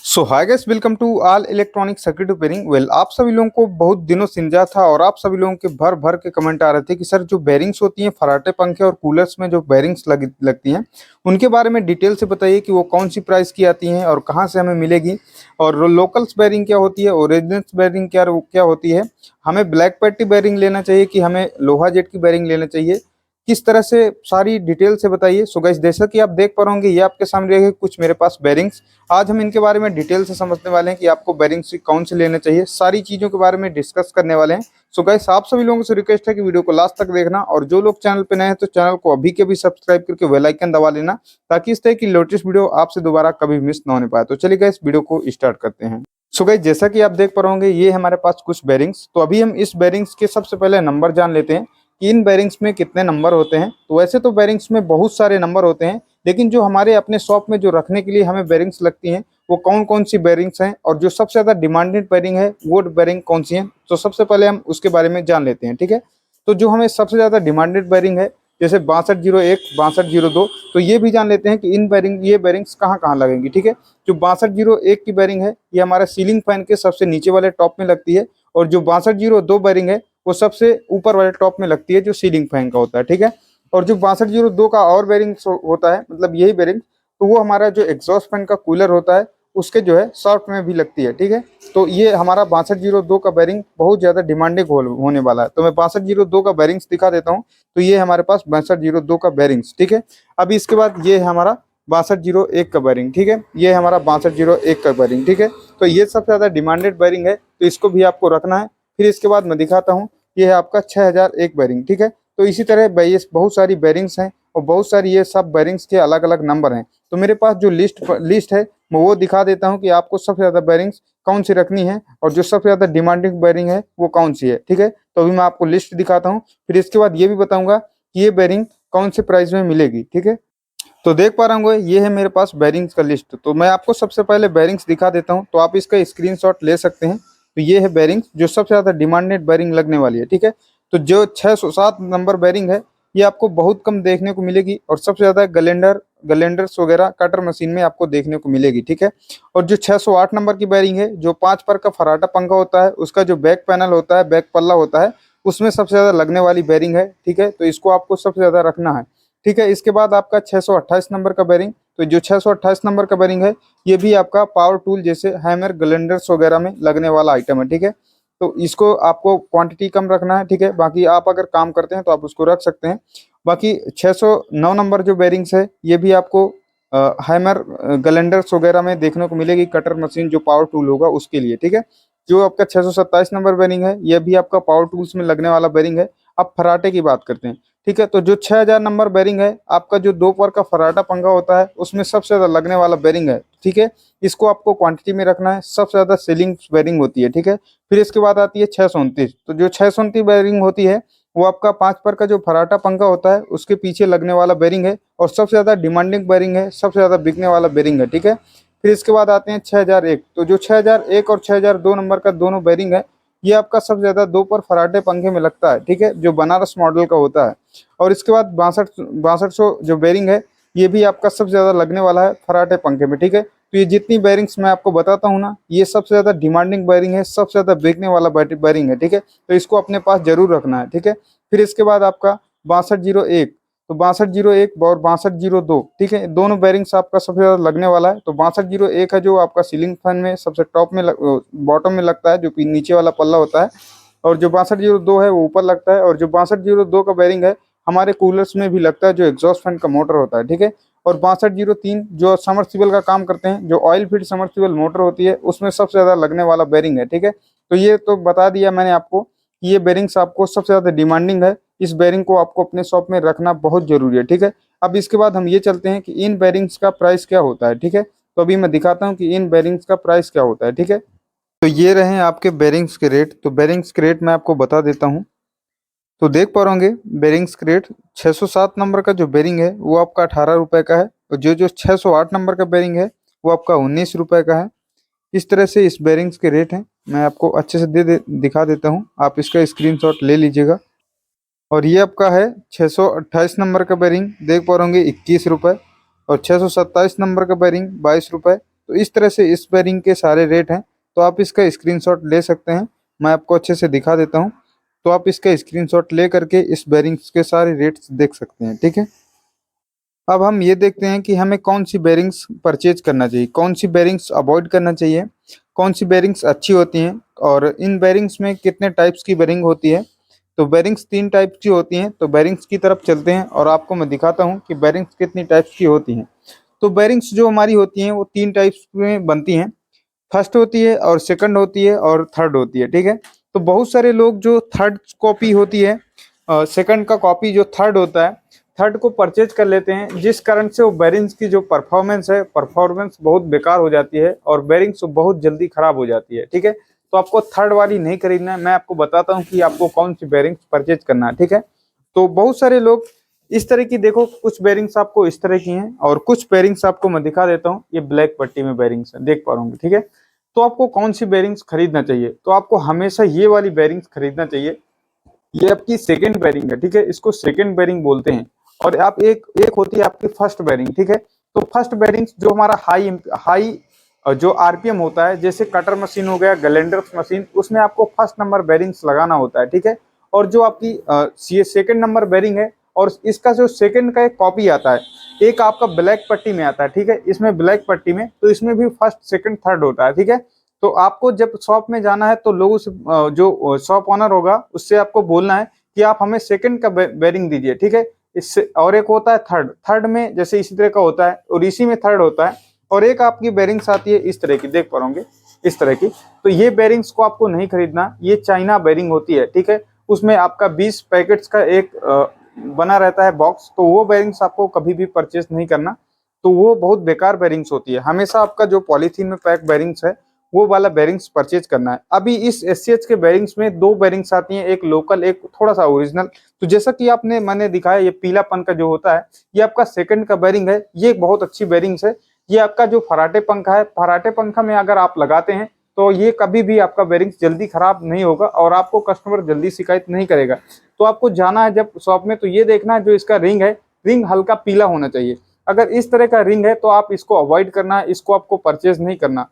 So hi guys, welcome to all electronic circuit repairing. आप सभी लोगों को बहुत दिनों से इंतजार था और आप सभी लोगों के भर भर के कमेंट आ रहे थे कि सर जो बेरिंग्स होती हैं फराटे पंखे और कूलर्स में जो बेरिंग्स लगती हैं उनके बारे में डिटेल से बताइए कि वो कौन सी प्राइस की आती हैं और कहाँ से हमें मिलेगी, और लोकल्स बेरिंग क्या होती है, ओरिजिनल्स बेरिंग क्या होती है, हमें ब्लैक पैटी बेरिंग लेना चाहिए कि हमें लोहा जेट की बेरिंग लेना चाहिए, किस तरह से सारी डिटेल से बताइए। सो गाइस, जैसा कि आप देख पा रहे होंगे ये आपके सामने रहे कुछ मेरे पास बेरिंग्स। आज हम इनके बारे में डिटेल से समझने वाले हैं कि आपको बेरिंग्स कौन से लेने चाहिए, सारी चीज़ों के बारे में डिस्कस करने वाले हैं। सो गाइस, आप सभी लोगों से रिक्वेस्ट है कि वीडियो को लास्ट तक देखना, और जो लोग चैनल पे नए हैं तो चैनल को अभी के भी सब्सक्राइब करके बेल आइकन दबा लेना, ताकि इस तरह की लेटेस्ट वीडियो आपसे दोबारा कभी मिस ना होने पाए। तो चलिए गाइस, वीडियो को स्टार्ट करते हैं। सो गाइस, जैसा कि आप देख पा रहे होंगे ये हमारे पास कुछ बेरिंग्स। तो अभी हम इस बेरिंग्स के सबसे पहले नंबर जान लेते हैं कि इन बेरिंग्स में कितने नंबर होते हैं। तो वैसे तो बेरिंग्स में बहुत सारे नंबर होते हैं, लेकिन जो हमारे अपने शॉप में जो रखने के लिए हमें बेरिंग्स लगती हैं वो कौन कौन सी बेरिंग्स हैं, और जो सबसे ज़्यादा डिमांडेड बेरिंग है वो बेरिंग कौन सी है, तो सबसे पहले हम उसके बारे में जान लेते हैं। ठीक है, तो जो हमें सबसे ज़्यादा डिमांडेड बेरिंग है जैसे 6201, 6202, तो ये भी जान लेते हैं कि ये बेरिंग्स कहाँ कहाँ लगेंगी। ठीक है, जो 6201 की बेरिंग है ये हमारा सीलिंग फैन के सबसे नीचे वाले टॉप में लगती है, और जो 6202 बेरिंग है वो सबसे ऊपर वाले टॉप में लगती है जो सीलिंग फैन का होता है। ठीक है, और जो 6202 का और बेरिंग होता है, मतलब यही बेरिंग, तो वो हमारा जो एग्जॉस्ट फैन का कूलर होता है उसके जो है शाफ्ट में भी लगती है। ठीक है, तो ये हमारा 6202 का बेरिंग बहुत ज़्यादा डिमांडिंग होने वाला है। तो मैं 6202 का बेरिंग्स दिखा देता हूँ। तो ये हमारे पास 6202 का बेरिंग्स। ठीक है, अभी इसके बाद ये है हमारा 6201 का बेरिंग। ठीक है, ये हमारा 6201 का बेरिंग। ठीक है, तो ये सबसे ज़्यादा डिमांडेड बेरिंग है, तो इसको भी आपको रखना है। फिर इसके बाद मैं दिखाता हूँ, ये है आपका 6001 बेरिंग। ठीक है, तो इसी तरह ये बहुत सारी बेरिंग्स हैं और बहुत सारी ये सब बेरिंग्स के अलग अलग नंबर हैं। तो मेरे पास जो लिस्ट है मैं वो दिखा देता हूँ कि आपको सबसे ज़्यादा बेरिंग्स कौन सी रखनी है और जो सबसे ज़्यादा डिमांडिंग बेरिंग है वो कौन सी है। ठीक है, तो अभी मैं आपको लिस्ट दिखाता हूँ, फिर इसके बाद ये भी बताऊंगा कि ये बेरिंग कौन से प्राइस में मिलेगी। ठीक है, तो देख पा रहे होंगे ये है मेरे पास बेरिंग्स का लिस्ट। तो मैं आपको सबसे पहले बेरिंग्स दिखा देता हूँ, तो आप इसका स्क्रीनशॉट ले सकते हैं। तो ये है बेरिंग्स जो सबसे ज़्यादा डिमांडेड बेरिंग लगने वाली है। ठीक है, तो जो 607 नंबर बेरिंग है ये आपको बहुत कम देखने को मिलेगी, और सबसे ज़्यादा गलेंडर्स वगैरह कटर मशीन में आपको देखने को मिलेगी। ठीक है, और जो 608 नंबर की बेरिंग है जो 5 पर का फराटा पंखा होता है उसका जो बैक पैनल होता है, बैक पल्ला होता है, उसमें सबसे ज़्यादा लगने वाली बेरिंग है। ठीक है, तो इसको आपको सबसे ज़्यादा रखना है। ठीक है, इसके बाद आपका 628 नंबर का बेरिंग। तो जो 628 नंबर का बेरिंग है ये भी आपका पावर टूल जैसे हैमर ग्लेंडर्स वगैरह में लगने वाला आइटम है। ठीक है, तो इसको आपको क्वांटिटी कम रखना है। ठीक है, बाकी आप अगर काम करते हैं तो आप उसको रख सकते हैं। बाकी 609 नंबर जो बेरिंग्स है ये भी आपको हैमर ग्लेंडर्स वगैरह में देखने को मिलेगी, कटर मशीन जो पावर टूल होगा उसके लिए। ठीक है, जो आपका 627 नंबर बेरिंग है ये भी आपका पावर टूल्स में लगने वाला बेरिंग है। अब फराटे की बात करते हैं। ठीक है, तो जो 6000 नंबर बेरिंग है आपका जो 2 पर का फराटा पंखा होता है उसमें सबसे ज़्यादा लगने वाला बेरिंग है। ठीक है, इसको आपको क्वांटिटी में रखना है, सबसे ज़्यादा सेलिंग बेरिंग होती है। ठीक है, फिर इसके बाद आती है 629। तो जो 629 बेरिंग होती है वो आपका 5 पर का जो फराटा पंखा होता है उसके पीछे लगने वाला बेरिंग है, और सबसे ज़्यादा डिमांडिंग बेरिंग है, सबसे ज़्यादा बिकने वाला बेरिंग है। ठीक है, फिर इसके बाद आते हैं 6001। तो जो 6001 और 6002 नंबर का दोनों बेरिंग है ये आपका सबसे ज़्यादा 2 पर फराटे पंखे में लगता है। ठीक है, जो बनारस मॉडल का होता है। और इसके बाद 6200 जो बेरिंग है ये भी आपका सबसे ज़्यादा लगने वाला है फराटे पंखे में। ठीक है, तो ये जितनी बेरिंग्स मैं आपको बताता हूँ ना ये सबसे ज़्यादा डिमांडिंग बेरिंग है, सबसे ज़्यादा बिकने वाला बेरिंग है। ठीक है, तो इसको अपने पास जरूर रखना है। ठीक है, फिर इसके बाद आपका 6201। तो 6201 और 6202, ठीक है, दोनों बेरिंग्स आपका सबसे ज़्यादा लगने वाला है। तो 6201 है जो आपका सीलिंग फैन में सबसे टॉप में बॉटम में लगता है, जो नीचे वाला पल्ला होता है, और जो 6202 है वो ऊपर लगता है, और जो 6202 का बेरिंग है हमारे कूलर्स में भी लगता है जो एग्जॉस्ट फैन का मोटर होता है। ठीक है, और 6203 जो समर्सिबल का काम करते हैं, जो ऑयल फीड समर्सिबल मोटर होती है उसमें सबसे ज़्यादा लगने वाला बेरिंग है। ठीक है, तो ये तो बता दिया मैंने आपको कि ये बेरिंग्स आपको सबसे ज़्यादा डिमांडिंग है, इस बेरिंग को आपको अपने शॉप में रखना बहुत ज़रूरी है। ठीक है, अब इसके बाद हम ये चलते हैं कि इन बेरिंग्स का प्राइस क्या होता है। ठीक है, तो अभी मैं दिखाता हूँ कि इन बेरिंग्स का प्राइस क्या होता है। ठीक है, तो ये रहे आपके बेरिंग्स के रेट। तो बेरिंग्स के रेट मैं आपको बता देता हूँ। तो देख पा होंगे बेरिंग्स के रेट, 607 नंबर का जो बेरिंग है वो आपका 18 रुपये का है, और जो 608 नंबर का बेरिंग है वो आपका 19 रुपये का है। इस तरह से इस बेरिंग्स के रेट हैं, मैं आपको अच्छे से दिखा देता हूँ, आप इसका स्क्रीनशॉट ले लीजिएगा। और ये आपका है 628 नंबर का बेरिंग, देख पा होंगे 21 रुपये, और 627 नंबर का बेरिंग 22 रुपये, तो इस तरह से इस बेरिंग के सारे रेट हैं, तो आप इसका स्क्रीनशॉट ले सकते हैं। मैं आपको अच्छे से दिखा देता हूँ, तो आप इसका स्क्रीनशॉट ले करके इस बेरिंग्स के सारे रेट्स देख सकते हैं, ठीक है। अब हम ये देखते हैं कि हमें कौन सी बेरिंग्स परचेज करना चाहिए, कौन सी बेरिंग्स अवॉइड करना चाहिए, कौन सी बेरिंग्स अच्छी होती हैं और इन बेरिंग्स में कितने टाइप्स की बेरिंग होती है। तो बेरिंग्स 3 टाइप की होती हैं, तो बेरिंग्स की तरफ चलते हैं और आपको मैं दिखाता हूँ कि बेरिंग्स कितनी टाइप्स की होती हैं। तो बेरिंग्स जो हमारी होती हैं वो 3 टाइप्स में बनती हैं। फर्स्ट होती है और सेकंड होती है और थर्ड होती है, ठीक है। तो बहुत सारे लोग जो थर्ड कॉपी होती है, सेकंड का कॉपी जो थर्ड होता है, थर्ड को परचेज कर लेते हैं, जिस कारण से वो बेरिंग्स की जो परफॉर्मेंस है, परफॉर्मेंस बहुत बेकार हो जाती है और बेरिंग्स बहुत जल्दी खराब हो जाती है, ठीक है। तो आपको थर्ड वाली नहीं खरीदना है, मैं आपको बताता हूँ कि आपको कौन सी बेरिंग्स परचेज करना है, ठीक है। तो बहुत सारे लोग इस तरह की, देखो कुछ बेरिंग्स आपको इस तरह की हैं और कुछ बेरिंग्स आपको मैं दिखा देता हूँ, ये ब्लैक पट्टी में बेरिंग्स है, देख पा रहा हूँ, ठीक है। तो आपको कौन सी बेरिंग्स खरीदना चाहिए, तो आपको हमेशा ये वाली बेरिंग्स खरीदना चाहिए। ये आपकी सेकंड बेरिंग है, ठीक है, इसको सेकंड बेरिंग बोलते हैं। और आप एक एक होती है आपकी फर्स्ट बेरिंग, ठीक है। तो फर्स्ट बेरिंग जो हमारा हाई हाई जो आरपीएम होता है, जैसे कटर मशीन हो गया, ग्राइंडर मशीन, उसमें आपको फर्स्ट नंबर बेरिंग्स लगाना होता है, ठीक है। और जो आपकी ये सेकंड नंबर बेरिंग है, और इसका जो सेकंड का एक कॉपी आता है, एक आपका ब्लैक पट्टी में आता है, ठीक है, इसमें ब्लैक पट्टी में, तो इसमें भी फर्स्ट सेकंड थर्ड होता है, ठीक है। तो आपको जब शॉप में जाना है तो लोगों से जो शॉप ओनर होगा उससे आपको बोलना है कि आप हमें सेकंड का बेरिंग दीजिए, ठीक है। इससे और एक होता है थर्ड, थर्ड में जैसे इसी तरह का होता है और इसी में थर्ड होता है। और एक आपकी बेरिंग्स आती है इस तरह की, देख पाओगे इस तरह की। तो ये बेरिंग्स को आपको नहीं खरीदना, ये चाइना बेरिंग होती है, ठीक है। उसमें आपका 20 पैकेट्स का एक बना रहता है बॉक्स, तो वो बेरिंग्स आपको कभी भी परचेज नहीं करना। तो वो बहुत बेकार बेरिंग्स होती है, हमेशा आपका जो पॉलीथीन में पैक बेरिंग्स है वो वाला बेरिंग्स परचेज करना है। अभी इस एससीएच के बेरिंग्स में 2 बेरिंग्स आती हैं, एक लोकल एक थोड़ा सा ओरिजिनल। तो जैसा कि आपने मैंने दिखाया, ये पीलापन का जो होता है, ये आपका सेकंड का बेरिंग है, ये बहुत अच्छी बेरिंग्स है। ये आपका जो फराटे पंखा है, फराटे पंखा में अगर आप लगाते हैं तो ये कभी भी आपका बेरिंग्स जल्दी खराब नहीं होगा और आपको कस्टमर जल्दी शिकायत नहीं करेगा। तो आपको जाना है जब शॉप में, तो ये देखना है जो इसका रिंग है, रिंग हल्का पीला होना चाहिए। अगर इस तरह का रिंग है तो आप इसको अवॉइड करना है, इसको आपको परचेज नहीं करना।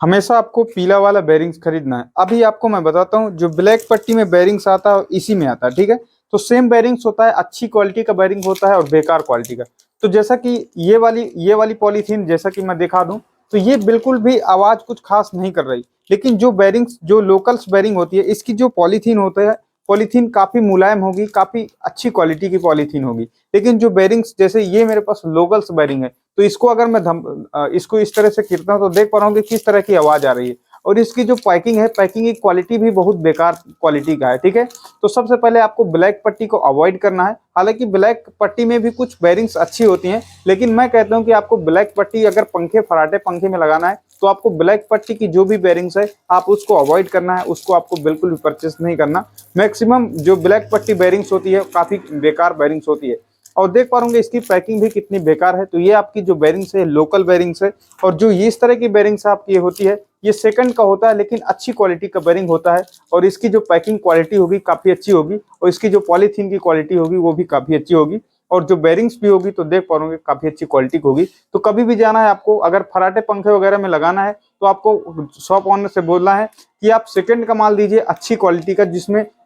हमेशा आपको पीला वाला बेरिंग्स खरीदना है। अभी आपको मैं बताता हूँ, जो ब्लैक पट्टी में बेरिंग्स आता है इसी में आता है, ठीक है। तो सेम बेरिंग्स होता है, अच्छी क्वालिटी का बेरिंग होता है और बेकार क्वालिटी का। तो जैसा कि ये वाली पॉलीथीन जैसा कि मैं दिखा दूं, तो ये बिल्कुल भी आवाज कुछ खास नहीं कर रही। लेकिन जो बेरिंग्स जो लोकल्स बेरिंग होती है, इसकी जो पॉलीथीन होता है, पॉलीथीन काफी मुलायम होगी, काफी अच्छी क्वालिटी की पॉलीथीन होगी। लेकिन जो बेरिंग्स जैसे ये मेरे पास लोकल्स बेरिंग है, तो इसको अगर मैं इसको इस तरह से खींचता हूं तो देख पा रहा हूँ कि किस तरह की आवाज आ रही है। और इसकी जो पैकिंग है, पैकिंग की क्वालिटी भी बहुत बेकार क्वालिटी का है, ठीक है। तो सबसे पहले आपको ब्लैक पट्टी को अवॉइड करना है। हालांकि ब्लैक पट्टी में भी कुछ बेरिंग्स अच्छी होती हैं, लेकिन मैं कहता हूं कि आपको ब्लैक पट्टी अगर पंखे फराटे पंखे में लगाना है तो आपको ब्लैक पट्टी की जो भी बेरिंग्स है आप उसको अवॉइड करना है, उसको आपको बिल्कुल भी परचेस नहीं करना। मैक्सिमम जो ब्लैक पट्टी बेरिंग्स होती है काफी बेकार बेरिंग्स होती है। और देख पा रहे इसकी पैकिंग भी कितनी बेकार है। तो ये आपकी जो बेरिंग्स है लोकल बेरिंग्स है। और जो ये इस तरह की बेरिंग्स आपकी होती है, ये सेकंड का होता है लेकिन अच्छी क्वालिटी का बेरिंग होता है। और इसकी जो पैकिंग क्वालिटी होगी काफी अच्छी होगी, और इसकी जो पॉलीथीन की क्वालिटी होगी वो भी काफी अच्छी होगी। और जो बेरिंग्स भी होगी तो देख पाओगे काफी अच्छी क्वालिटी की होगी। तो कभी भी जाना है आपको, अगर फराटे पंखे वगैरह में लगाना है तो आपको शॉप ओनर से बोलना है कि आप सेकंड का माल दीजिए अच्छी क्वालिटी का,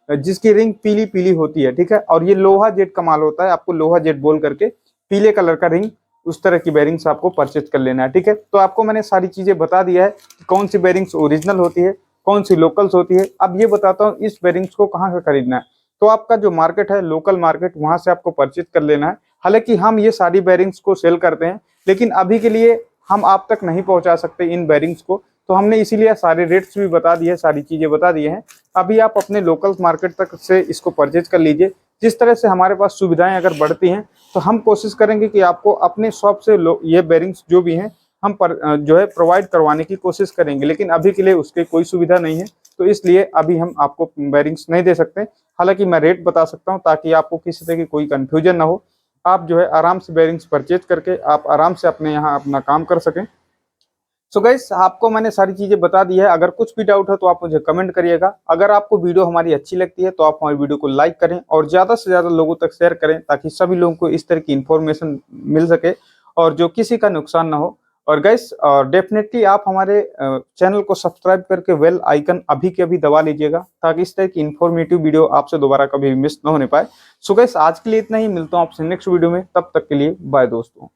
जिसकी रिंग पीली पीली होती है, ठीक है। और ये लोहा जेट का माल होता है, आपको लोहा जेट बोल करके पीले कलर का रिंग, उस तरह की बेरिंग्स आपको परचेज कर लेना है, ठीक है। तो आपको मैंने सारी चीजें बता दिया है कि कौन सी बेरिंग्स ओरिजिनल होती है, कौन सी लोकल्स होती है। अब ये बताता हूँ इस बेरिंग्स को कहाँ से खरीदना है। तो आपका जो मार्केट है लोकल मार्केट, वहां से आपको परचेज कर लेना है। हालांकि हम ये सारी बेरिंग्स को सेल करते हैं, लेकिन अभी के लिए हम आप तक नहीं पहुंचा सकते इन बेरिंग्स को, तो हमने इसीलिए सारे रेट्स भी बता दिए, सारी चीजें बता दिए हैं। अभी आप अपने लोकल मार्केट तक से इसको परचेज कर लीजिए। जिस तरह से हमारे पास सुविधाएं अगर बढ़ती हैं तो हम कोशिश करेंगे कि आपको अपने शॉप से ये बेरिंग्स जो भी हैं हम जो है प्रोवाइड करवाने की कोशिश करेंगे। लेकिन अभी के लिए उसकी कोई सुविधा नहीं है, तो इसलिए अभी हम आपको बेरिंग्स नहीं दे सकते। हालांकि मैं रेट बता सकता हूं ताकि आपको किसी तरह की कोई कंफ्यूजन ना हो, आप जो है आराम से बेरिंग्स परचेज करके आप आराम से अपने यहाँ अपना काम कर सकें। सो गाइस, आपको मैंने सारी चीजें बता दी है। अगर कुछ भी डाउट है तो आप मुझे कमेंट करिएगा। अगर आपको वीडियो हमारी अच्छी लगती है तो आप हमारी वीडियो को लाइक करें और ज्यादा से ज्यादा लोगों तक शेयर करें, ताकि सभी लोगों को इस तरह की इंफॉर्मेशन मिल सके और जो किसी का नुकसान ना हो। और गाइस डेफिनेटली आप हमारे चैनल को सब्सक्राइब करके बेल आइकन अभी के अभी दबा लीजिएगा, ताकि इस तरह की इन्फॉर्मेटिव वीडियो आपसे दोबारा कभी मिस ना होने पाए। सो गाइस आज के लिए इतना ही, मिलता हूँ आपसे नेक्स्ट वीडियो में, तब तक के लिए बाय दोस्तों।